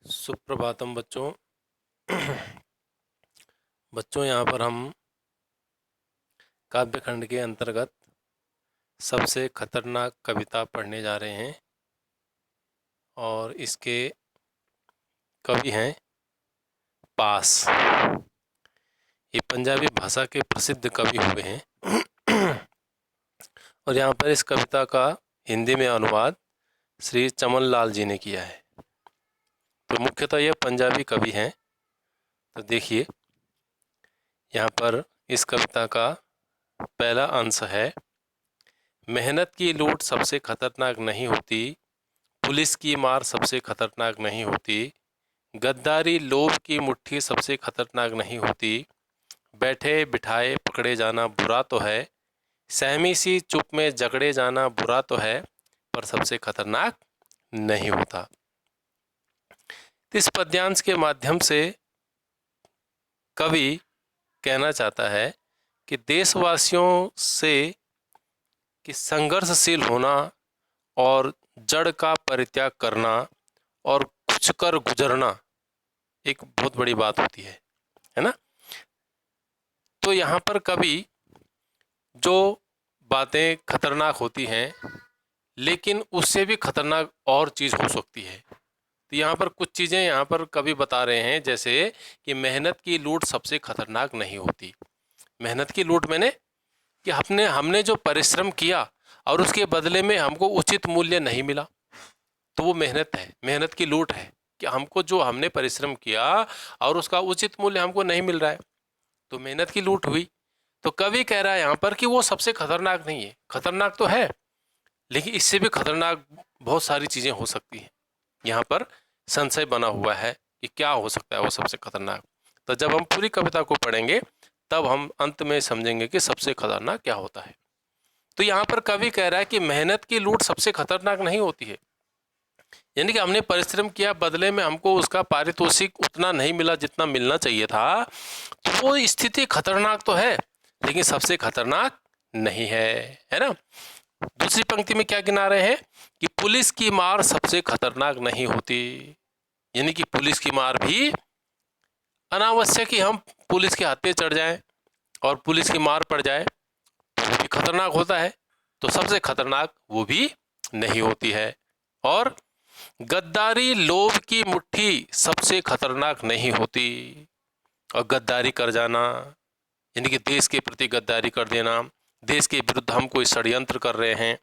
सुप्रभातम बच्चों। बच्चों, यहाँ पर हम काव्यखंड के अंतर्गत सबसे खतरनाक कविता पढ़ने जा रहे हैं और इसके कवि हैं पास। ये पंजाबी भाषा के प्रसिद्ध कवि हुए हैं और यहाँ पर इस कविता का हिंदी में अनुवाद श्री चमन लाल जी ने किया है। तो मुख्यतः ये पंजाबी कवि हैं। तो देखिए, यहाँ पर इस कविता का पहला अंश है। मेहनत की लूट सबसे खतरनाक नहीं होती, पुलिस की मार सबसे खतरनाक नहीं होती, गद्दारी लोभ की मुट्ठी सबसे खतरनाक नहीं होती, बैठे बिठाए पकड़े जाना बुरा तो है, सहमी सी चुप में जकड़े जाना बुरा तो है, पर सबसे खतरनाक नहीं होता। इस पद्यांश के माध्यम से कवि कहना चाहता है कि देशवासियों से कि संघर्षशील होना और जड़ का परित्याग करना और कुछ कर गुजरना एक बहुत बड़ी बात होती है ना। तो यहाँ पर कवि जो बातें खतरनाक होती हैं, लेकिन उससे भी खतरनाक और चीज़ हो सकती है। तो यहाँ पर कुछ चीज़ें यहाँ पर कवि बता रहे हैं, जैसे कि मेहनत की लूट सबसे खतरनाक नहीं होती। मेहनत की लूट मैंने कि हमने जो परिश्रम किया और उसके बदले में हमको उचित मूल्य नहीं मिला, तो वो मेहनत है, मेहनत की लूट है कि हमने परिश्रम किया और उसका उचित मूल्य हमको नहीं मिल रहा है, तो मेहनत की लूट हुई। तो कवि कह रहा है यहाँ पर कि वो सबसे खतरनाक नहीं है। खतरनाक तो है, लेकिन इससे भी खतरनाक बहुत सारी चीज़ें हो सकती हैं। यहाँ पर संशय बना हुआ है कि क्या हो सकता है वो सबसे खतरनाक। तो जब हम पूरी कविता को पढ़ेंगे तब हम अंत में समझेंगे कि सबसे खतरनाक क्या होता है। तो यहाँ पर कवि कह रहा है कि मेहनत की लूट सबसे खतरनाक नहीं होती है, यानी कि हमने परिश्रम किया, बदले में हमको उसका पारितोषिक उतना नहीं मिला जितना मिलना चाहिए था, तो वो स्थिति खतरनाक तो है, लेकिन सबसे खतरनाक नहीं है ना। दूसरी पंक्ति में क्या गिना रहे हैं कि पुलिस की मार सबसे खतरनाक नहीं होती, यानी कि पुलिस की मार भी अनावश्यक ही हम पुलिस के हाथ पे चढ़ जाएं और पुलिस की मार पड़ जाए तो वो भी खतरनाक होता है, तो सबसे खतरनाक वो भी नहीं होती है। और गद्दारी लोभ की मुट्ठी सबसे खतरनाक नहीं होती, और गद्दारी कर जाना यानी कि देश के प्रति गद्दारी कर देना, देश के विरुद्ध हम कोई षड्यंत्र कर रहे हैं,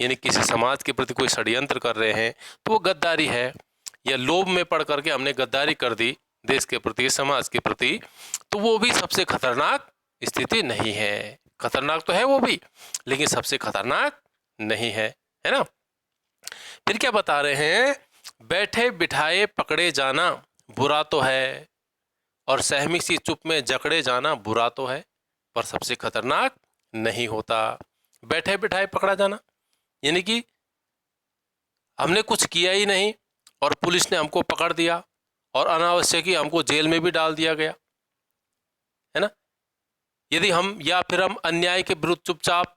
यानी किसी समाज के प्रति कोई षड्यंत्र कर रहे हैं, तो वो गद्दारी है। या लोभ में पड़ करके हमने गद्दारी कर दी देश के प्रति, समाज के प्रति, तो वो भी सबसे खतरनाक स्थिति नहीं है। खतरनाक तो है वो भी, लेकिन सबसे खतरनाक नहीं है ना। फिर क्या बता रहे हैं, बैठे बिठाए पकड़े जाना बुरा तो है, और सहमी सी चुप में जकड़े जाना बुरा तो है, पर सबसे खतरनाक नहीं होता। बैठे बिठाए पकड़ा जाना यानी कि हमने कुछ किया ही नहीं और पुलिस ने हमको पकड़ दिया और अनावश्यक ही हमको जेल में भी डाल दिया गया, है ना। यदि हम या फिर हम अन्याय के विरुद्ध चुपचाप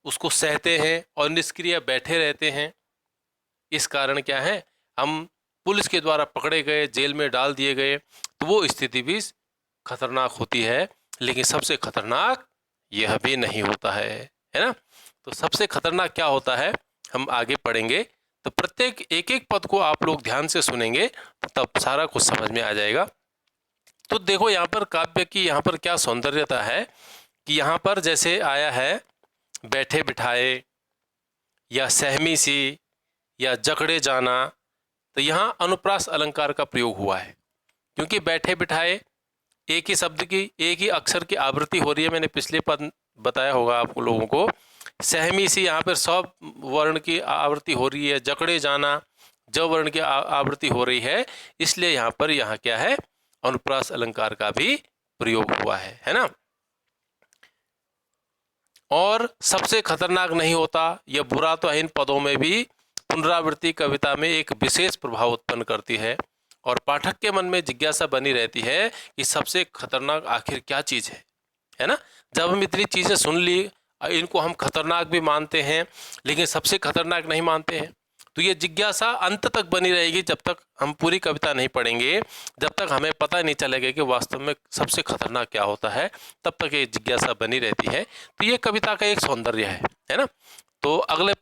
उसको सहते हैं और निष्क्रिय बैठे रहते हैं, इस कारण क्या है, हम पुलिस के द्वारा पकड़े गए, जेल में डाल दिए गए, तो वो स्थिति भी खतरनाक होती है, लेकिन सबसे खतरनाक यह भी नहीं होता है ना। तो सबसे खतरनाक क्या होता है हम आगे पढ़ेंगे, तो प्रत्येक एक एक पद को आप लोग ध्यान से सुनेंगे तो तब सारा कुछ समझ में आ जाएगा। तो देखो यहाँ पर काव्य की यहाँ पर क्या सौंदर्यता है कि यहाँ पर जैसे आया है बैठे बिठाए या सहमी सी या जकड़े जाना, तो यहाँ अनुप्रास अलंकार का प्रयोग हुआ है, क्योंकि बैठे बिठाए एक ही शब्द की एक ही अक्षर की आवृत्ति हो रही है। मैंने पिछले पद बताया होगा आप लोगों को। सहमी सी यहाँ पर सब वर्ण की आवृत्ति हो रही है, जकड़े जाना ज वर्ण की आवृत्ति हो रही है, इसलिए यहाँ पर यहाँ क्या है, अनुप्रास अलंकार का भी प्रयोग हुआ है ना। और सबसे खतरनाक नहीं होता, यह बुरा तो है, इन पदों में भी पुनरावृत्ति कविता में एक विशेष प्रभाव उत्पन्न करती है और पाठक के मन में जिज्ञासा बनी रहती है कि सबसे खतरनाक आखिर क्या चीज़ है ना। जब हम इतनी चीज़ें सुन ली, इनको हम खतरनाक भी मानते हैं लेकिन सबसे खतरनाक नहीं मानते हैं, तो ये जिज्ञासा अंत तक बनी रहेगी जब तक हम पूरी कविता नहीं पढ़ेंगे, जब तक हमें पता नहीं चलेगा कि वास्तव में सबसे खतरनाक क्या होता है, तब तक ये जिज्ञासा बनी रहती है। तो ये कविता का एक सौंदर्य है ना। तो अगले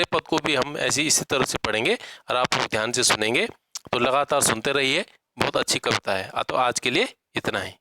पद को भी हम इसी तरह से पढ़ेंगे और आप लोग ध्यान से सुनेंगे। तो लगातार सुनते रहिए, बहुत अच्छी कविता है। तो आज के लिए इतना ही।